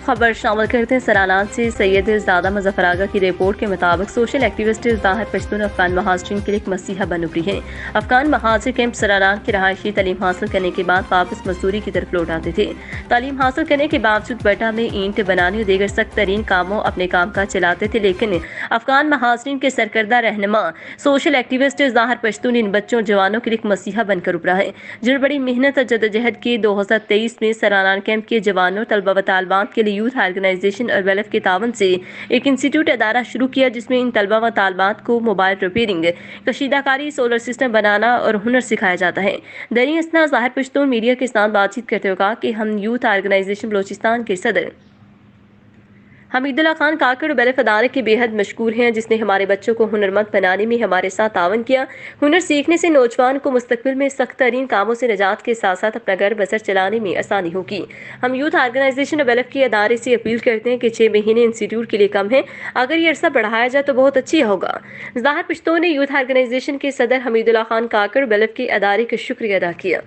خبر شامل کرتے ہیں سرانان سے سید زادہ مظفر آگا کی رپورٹ کے مطابق سوشل ایکٹیوسٹ ظاہر پشتون افغان مہاجرین کے لیے ایک مسیحا بن ابھری ہیں۔ افغان مہاجر کیمپ سرانان کی رہائشی تعلیم حاصل کرنے کے بعد واپس مزدوری کی طرف لوٹ آتے تھے۔ تعلیم حاصل کرنے کے باوجود بٹا میں اینٹ بنانے اور دیگر سخت ترین کاموں اپنے کام کاج چلاتے تھے، لیکن افغان مہاجرین کے سرکردہ رہنما سوشل ایکٹیوسٹ ظاہر پشتون ان بچوں اور جوانوں کے لیے ایک مسیحا بن کر ابھرا ہے، جنہوں نے بڑی محنت اور جدوجہد کی 2023 میں سرانان کیمپ کے جوانوں، طلبہ و طالبات کے لیے یوتھ آرگنائزیشن اور ویلف کے تعاون سے ایک انسٹی ٹیوٹ ادارہ شروع کیا، جس میں ان طلبہ و طالبات کو موبائل ریپیئرنگ، کشیدہ کاری، سولر سسٹم بنانا اور ہنر سکھایا جاتا ہے۔ دریں اثنا ظاہر پشتون میڈیا کے ساتھ بات چیت کرتے ہوئے کہا کہ ہم یوتھ آرگنائزیشن بلوچستان کے صدر حمید اللہ خان کاکڑ ویلف ادارے کے بے حد مشکور ہیں، جس نے ہمارے بچوں کو ہنرمند بنانے میں ہمارے ساتھ تعاون کیا۔ ہنر سیکھنے سے نوجوان کو مستقبل میں سخت ترین کاموں سے نجات کے ساتھ ساتھ اپنا گھر بسر چلانے میں آسانی ہوگی۔ ہم یوتھ آرگنائزیشن ویلف کے ادارے سے اپیل کرتے ہیں کہ 6 مہینے انسٹیٹیوٹ کے لیے کم ہیں، اگر یہ عرصہ بڑھایا جائے تو بہت اچھی ہوگا۔ ظاہر پشتون نے یوتھ آرگنائزیشن کے صدر حمید اللہ خان کاکڑ ویلف کے ادارے کا شکریہ ادا کیا۔